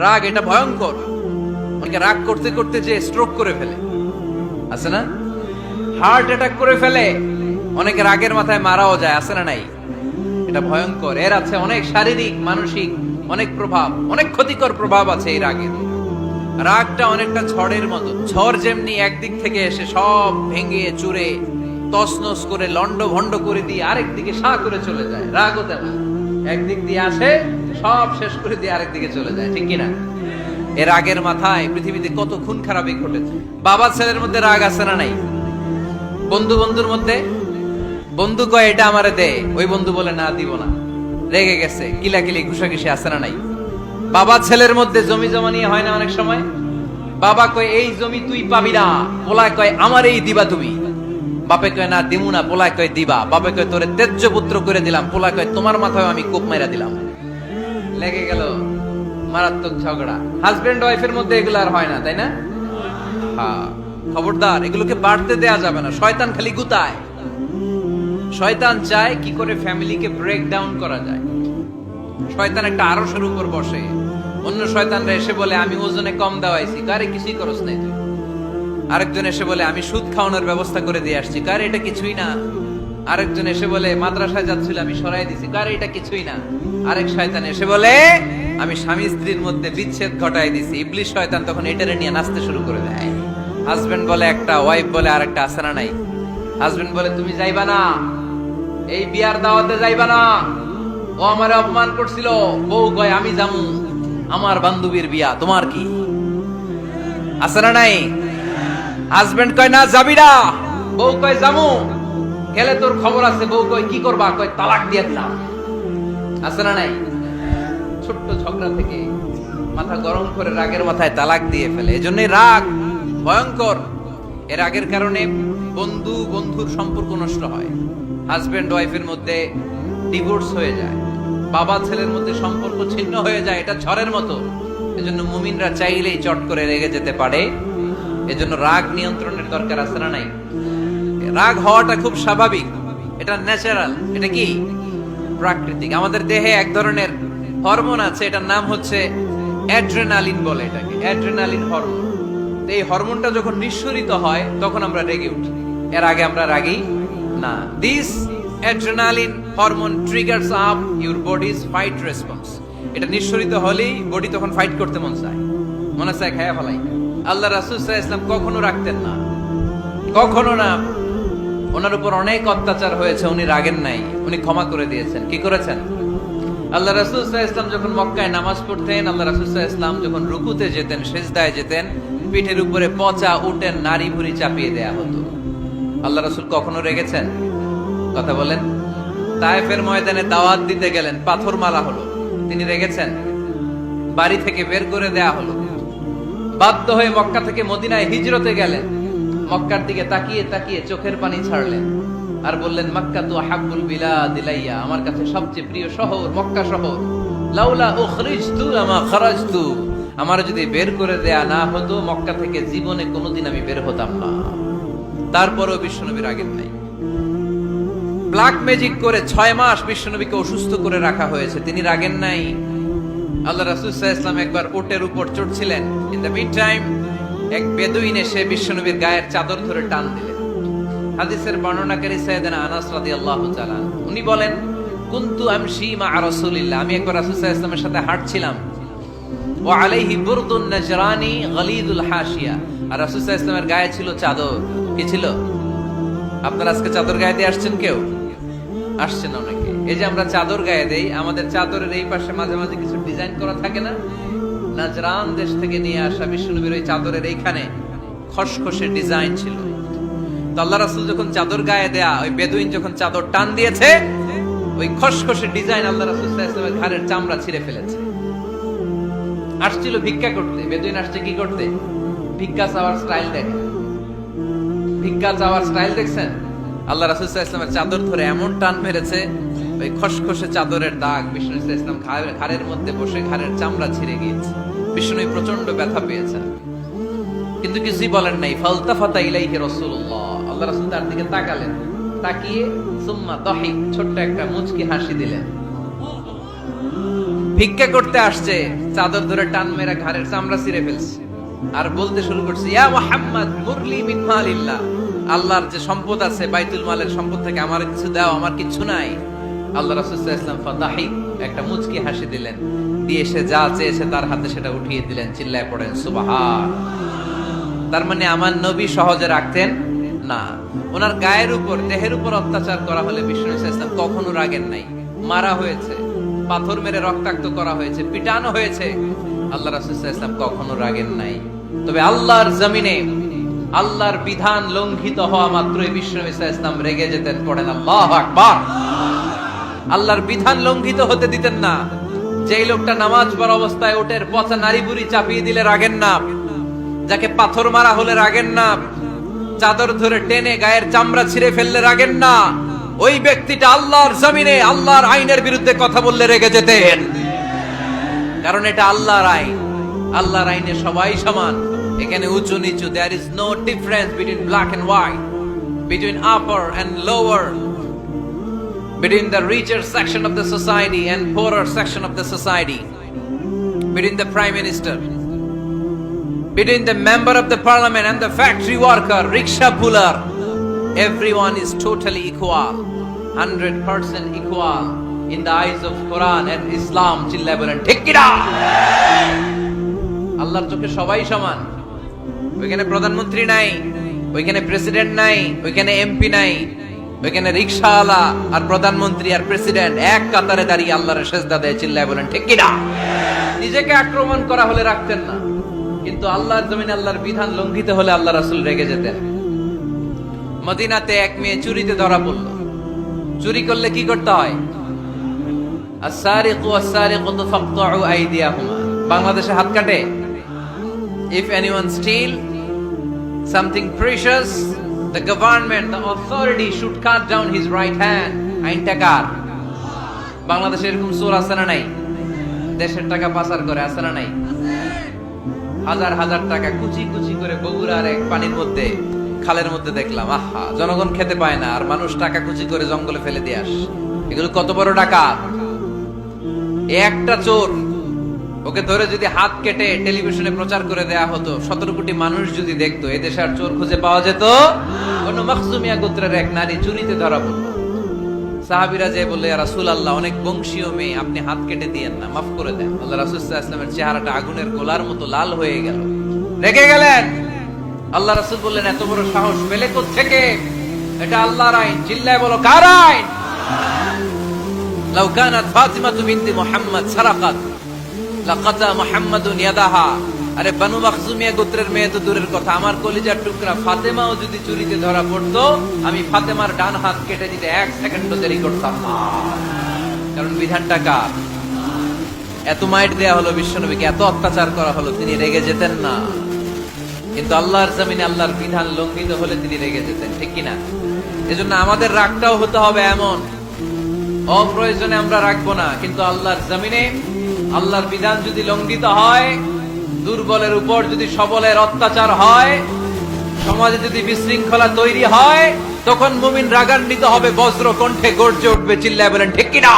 রাগ এটা ভয়ঙ্কর। অনেকে রাগ করতে করতে যে স্ট্রোক করে ফেলে, আছে না? হার্ট অ্যাটাক করে ফেলে। অনেকে রাগের মাথায় মারাও যায়, আছে না নাই? এটা ভয়ঙ্কর। এর আছে অনেক শারীরিক মানসিক অনেক প্রভাব, অনেক ক্ষতিকর প্রভাব আছে এই রাগের। রাগটা অনেকটা ঝড়ের মতো। ঝড় যেমনি একদিক থেকে এসে সব ভেঙে চুরে তছনছ করে লন্ড ভন্ড করে দিয়ে আরেক দিকে সা করে চলে যায়, রাগও তেমন একদিক দিয়ে আসে সব শেষ করে দিয়ে আরেক দিকে চলে যায়, ঠিক কিনা? এ রাগের মাথায় পৃথিবীতে কত খুন খারাপি ঘটেছে। বাবা ছেলের মধ্যে রাগ আছে না নাই? বন্ধু বন্ধুর মধ্যে, বন্ধু কয় এটা আমারে দে, ওই বন্ধু বলে না দিব না, রেগে গেছে, কিলাকিলি ঘুষাঘুষি আছে না নাই? বাবা ছেলের মধ্যে জমি জমা নিয়ে হয় না অনেক সময়? বাবা কয় এই জমি তুই পাবি না, পোলায় কয় আমার এই দিবা তুমি। বাপে কয় না দিমু না, পোলায় কয় দিবা। বাপে কয় তোরে তেজ্য পুত্র করে দিলাম, পোলা কয় তোমার মাথায় আমি কোপ মাইরা দিলাম। লেগে গেল, মারাত্মক ঝগড়া। হাজবেন্ড ওয়াইফের মধ্যে এগুলো আর হয় না, তাই না? হ্যাঁ, খবরদার, এগুলোকে বাড়তে দেয়া যাবে না। শয়তান খালি গুতায়। শয়তান চায় কি করে ফ্যামিলিকে ব্রেক ডাউন করা যায়। শয়তান একটা আরশের উপর বসে, অন্য শয়তানরা এসে বলে আমি ওজনে কম দেওয়াইছি, কারে কিছুই করস নাই তুই। আরেকজন এসে বলে আমি সুদ খাওয়ানোর ব্যবস্থা করে দিয়ে আসছি, কারে এটা কিছুই না। আরেকজন এসে বলে মাদ্রাসায় যাচ্ছিল আমি সরাই দিছি, কারে এটা কিছুই না। আরেক শয়তান এসে বলে আমি স্বামী স্ত্রীর মধ্যে বিচ্ছেদ ঘটাই দিছি। ইবলিশ শয়তান তখন এটারে নিয়ে নাচতে শুরু করে দেয়। হাজবেন্ড বলে একটা, ওয়াইফ বলে আরেকটা, আছে না নাই? হাজবেন্ড বলে তুমি যাইবা না, এই বিয়ার দাওয়াতে যাইবা না, ও আমারে অপমান করছিল। বউ কয় আমি যামু, আমার বান্ধবীর বিয়া, তোমার কি? আছে না নাই? হাজবেন্ড কয় না যাবি না, বউ কয় যামু, গেলে তোর খবর আছে। বউ কয় কি করবা? কয় তালাক দিয়ে দিলাম। আছে না নাই? ছোট্ট ঝগড়া থেকে মাথা গরম করে রাগের মাথায় তালাক দিয়ে ফেলে। এজন্য রাগ ভয়ঙ্কর। এর রাগের কারণে বন্ধু বন্ধুর সম্পর্ক নষ্ট হয়, হাজবেন্ড ওয়াইফের মধ্যে ডিভোর্স হয়ে যায়, বাবা ছেলের মধ্যে সম্পর্ক ছিন্ন হয়ে যায়। এটা ঝড়ের মতো। এজন্য মুমিনরা চাইলেই চট করে রেগে যেতে পারে। এজন্য রাগ নিয়ন্ত্রণের দরকার, আছে না নাই? রাগ হওয়াটা খুব স্বাভাবিক, এটা ন্যাচারাল, এটা কি প্রাকৃতিক। আমাদের দেহে এক ধরনের হরমোন আছে, এটার নাম হচ্ছে অ্যাড্রেনালিন বলে এটাকে, অ্যাড্রেনালিন হরমোন। এই হরমোনটা যখন নিঃসরিত হয় তখন আমরা রেগে উঠি, এর আগে আমরা রাগি না। This adrenaline hormone triggers up your bodies fight response. এটা নিঃসরিত হলেই বডি তখন ফাইট করতে মন চায়, মনে চায় খায়া ফেলাই। আল্লাহ রাসূল সাল্লাল্লাহু আলাইহি ওয়াসাল্লাম কখনো রাখতেন না, কখনো না। ওনার উপর অনেক অত্যাচার হয়েছে, উনি রাগেন নাই, উনি ক্ষমা করে দিয়েছেন। কি করেছেন? আল্লাহ রাসূল সাল্লাল্লাহু আলাইহি ওয়াসাল্লাম যখন মক্কায় নামাজ পড়তেন, আল্লাহ রাসূল সাল্লাল্লাহু আলাইহি ওয়াসাল্লাম যখন রুকুতে যেতেন, সিজদায় যেতেন, পিঠের উপরে পচা উটের নাড়ি ভুঁড়ি চাপিয়ে দেয়া হতো। আল্লাহ রাসূল কখনো রেগেছেন? কথা বলেন। তায়েফের ময়দানে দাওয়াত দিতে গেলেন, পাথর মারা হলো, তিনি রেগেছেন? বাড়ি থেকে বের করে দেয়া হলো, বাধ্য হয়ে মক্কা থেকে মদিনায় হিজরতে গেলেন। মক্কার দিকে তাকিয়ে তাকিয়ে চোখের পানি ছাড়লেন আর বললেন মক্কা তু আহাব্বুল বিলাদ ইলাইয়া, আমার কাছে সবচেয়ে প্রিয় শহর মক্কা শহর। লাউলা উখরিজতু আমা খারাজতু, আমার যদি বের করে দেয়া না হতো মক্কা থেকে জীবনে কোনোদিন আমি বের হতাম না। তারপরেও বিশ্বনবী রাগেন নাই। ব্ল্যাক ম্যাজিক করে 6 মাস বিশ্বনবীকে অসুস্থ করে রাখা হয়েছে, তিনি রাগেন নাই। আল্লাহ রাসূল সাল্লাল্লাহু আলাইহি ওয়াসাল্লাম একবার উটের উপর চড়ছিলেন। ইন দ্য মিড টাইম এক বেদুইন এসে বিশ্বনবীর গায়ের চাদর ধরে টান দিলেন। হাদিসের বর্ণনাকারী সাইয়েদনা আনাস রাদিয়াল্লাহু তাআলা, উনি বলেন কুনতু আমশি মা রাসূলিল্লাহ, আমি একবার রাসূল সাল্লাল্লাহু আলাইহি ওয়াসাল্লামের সাথে হাঁটছিলাম। ওয়া আলাইহি বুরদুন নাজরানি গলিদুল হাশিয়া, আর রাসূল সাল্লাল্লাহু আলাইহি ওয়াসাল্লামের গায়ে ছিল চাদর। কি ছিল? আপনারা আজকে চাদর গায়ে দিয়ে আসছেন? কেউ আসছেন? অনেকে। এই যে আমরা চাদর গায়ে দেই, আমাদের চাদরের এই পাশে মাঝে মাঝে কিছু ডিজাইন করা থাকে না? নাজরান দেশ থেকে নিয়ে আসা বিশ্বনবীর ওই চাদরের এইখানে খসখসে ডিজাইন ছিল। তো আল্লাহ রাসূল যখন চাদর গায়ে দেয়া, ওই বেদুইন যখন চাদর টান দিয়েছে, ওই খসখসে ডিজাইন আল্লাহ রাসূল সাল্লাল্লাহু আলাইহি ওয়াসাল্লামের ঘাড়ের চামড়া ছিঁড়ে ফেলেছে। আসছিল ভিক্ষা করতে, বেদুইন আসছে কি করতে? ভিক্ষা চাওয়ার স্টাইল দেখেন, ভিক্ষা চাওয়ার স্টাইল দেখছেন? আল্লাহ রাসূল সাল্লাল্লাহু আলাইহি ওয়াসাল্লামের চাদর ধরে এমন টান মেরেছে, ওই খসখসে চাদরের দাগ বিষ্ণু ইসলাম ঘাড়ের মধ্যে বসে ঘাড়ের চামড়া ছিঁড়ে গিয়েছে। বিষ্ণু প্রচন্ড ব্যথা পেয়েছেন, কিন্তু কিছুই বলেন নাই। ফালতাফাতা ইলাইহি রাসূলুল্লাহ, আল্লাহ রাসূল তার দিকে তাকালেন, তাকিয়ে সুম্মা দাহিক, ছোট্ট একটা মুচকি হাসি দিলেন। ভিক্ষা করতে আসছে, চাদর ধরে টান মেরে ঘাড়ের চামড়া ছিঁড়ে ফেলছে আর বলতে শুরু করছে, ইয়া মুহাম্মদ মুরলি মিন মালিল্লাহ, আল্লাহর যে সম্পদ আছে বাইতুল মালের সম্পদ থেকে আমার কিছু দাও, আমার কিছু নাই। আল্লাহ রাসূল সাল্লাল্লাহু আলাইহি ওয়াসাল্লাম ফাতাহি একটা মুচকি হাসি দিলেন, দিয়ে সে যা চেয়েছে তার হাতে সেটা উঠিয়ে দিলেন। চিল্লায় পড়েন সুবহান। তার মানে আমার নবী সহজে রাখতেন না। ওনার গায়ের উপর দেহের উপর অত্যাচার করা হলে বিষ্ণু ইসলাম কখনো রাগেন নাই। মারা হয়েছে, পাথর মেরে রক্তাক্ত করা হয়েছে, পিটানো হয়েছে, আল্লাহ রাসূল সাল্লাল্লাহু আলাইহি ওয়াসাল্লাম কখনো রাগেন নাই। তবে আল্লাহর জমিনে আল্লাহর বিধান লঙ্ঘিত হওয়া মাত্রই বিষ্ণু ইসলাম রেগে যেতেন। পড়েন আল্লাহু আকবার। আল্লাহর বিধান লঙ্ঘিত হতে দিতেন না। যেই লোকটা নামাজ পড়া অবস্থায় ওটের পচা নারী বুড়ি চাপিয়ে দিলে রাগেন না, যাকে পাথর মারা হলে রাগেন না, চাদর ধরে টেনে গায়ের চামড়া ছিঁড়ে ফেললে রাগেন না, ওই ব্যক্তিটা আল্লাহর জমিনে আল্লাহর আইনের বিরুদ্ধে কথা বললে রেগে যেতেন। কারণ এটা আল্লাহর আইন, আল্লাহর আইনে সবাই সমান। এখানে উঁচু নিচু, there is no difference between black and white, between upper and lower, between the richer section of the society and poorer section of the society, between the prime minister, between the member of the parliament and the factory worker, rickshaw puller. Everyone is totally equal, 100% equal in the eyes of Quran and Islam. চিল্লায় বলেন ঠিক কি না? আল্লাহর চোখে সবাই সমান। ওইখানে প্রধানমন্ত্রী নাই, ওইখানে প্রেসিডেন্ট নাই, ওইখানে এমপি নাই, ওইখানে রিকশাওয়ালা আর প্রধানমন্ত্রী আর প্রেসিডেন্ট এক কাতারে দাঁড়িয়ে আল্লাহর সেজদা দেয়। চিল্লায় বলেন ঠিক কি না? নিজেকে আক্রমণ করা হলে রাখতেন না, কিন্তু আল্লাহর জমিনে আল্লাহর বিধান লঙ্ঘিত হলে আল্লাহ রাসূল রেগে যেতেন। মদিনাতে এক মেয়ে চুরিতে ধরা পড়ল। চুরি করলে কি করতে হয়? আস-সারিকু ওয়াস-সারিকাতু ফাকতাউ আইদিয়াহুমা। বাংলাদেশে হাত কাটে। If anyone steal something precious, the government, the authority should cut down his right hand. আইনটা কার? বাংলাদেশে এরকম চোর আছে না নাই? দেশের টাকা পাচার করে আছে না নাই? হাজার হাজার টাকা কুচি কুচি করে বগুড়ার এক পানির মধ্যে, খালের মধ্যে দেখলাম। আহা, জনগণ খেতে পায় না আর মানুষ টাকা কুচি করে জঙ্গলে ফেলে দিয়ে আস। এগুলো কত বড় ডাকাত! একটা চোর, ওকে ধরে যদি হাত কেটে টেলিভিশনে প্রচার করে দেয়া হতো, 17 কোটি মানুষ যদি দেখতো, এদেশে আর চোর খুঁজে পাওয়া যেত? কোন মখজুমিয়া গোত্রের এক নারী চুরিতে ধরা পড়ল। সাহাবীরা যে বললে, ইয়া রাসূলুল্লাহ, অনেক বংশীয় মেয়ে, আপনি হাত কেটে দিয়েন না, মাফ করে দেন। আল্লাহ রাসূল সাল্লাল্লাহু আলাইহি ওয়াসাল্লামের চেহারাটা আগুনের গোলার মতো লাল হয়ে গেল, রেগে গেলেন। আল্লাহ রাসূল বললেন, এত বড় সাহস পেলে কোত্থেকে? এটা আল্লাহর আইন। চিল্লায় বলো, কার আইন? লাউ কানাত ফাতিমাতু বিনতি মুহাম্মদ সারাকাত লাকাতা মুহাম্মাদুন ইয়াদাহা। আরে বানু মাখজুমিয়া গোত্রের মেয়ে তো দূরের কথা, আমার কলিজার টুকরা ফাতেমাও যদি চুরিতে ধরা পড়তো, আমি ফাতেমার ডান হাত কেটে দিতে 1 সেকেন্ডও দেরি করতাম না। কারণ বিধানটা কার? এত মাইট দেয়া হলো বিশ্বনবীকে, এত অত্যাচার করা হলো, তিনি রেগে যেতেন না। কিন্তু আল্লাহর জমিনে আল্লাহর বিধান লঙ্ঘিত হলে তিনি রেগে যেতেন, ঠিক কিনা? এজন্য আমাদের রাগটাও হতে হবে এমন, অপ্রয়োজনে আমরা রাখবো না। কিন্তু আল্লাহর জমিনে আল্লাহর বিধান যদি লঙ্ঘিত হয়, দুর্বলের উপর যদি সবলের অত্যাচার হয়, সমাজে যদি বিশৃঙ্খলা তৈরি হয়, তখন মুমিন রাগান্বিত হবে, বজ্র কণ্ঠে গর্জে উঠবে। চিল্লায় বলেন ঠিক কিনা?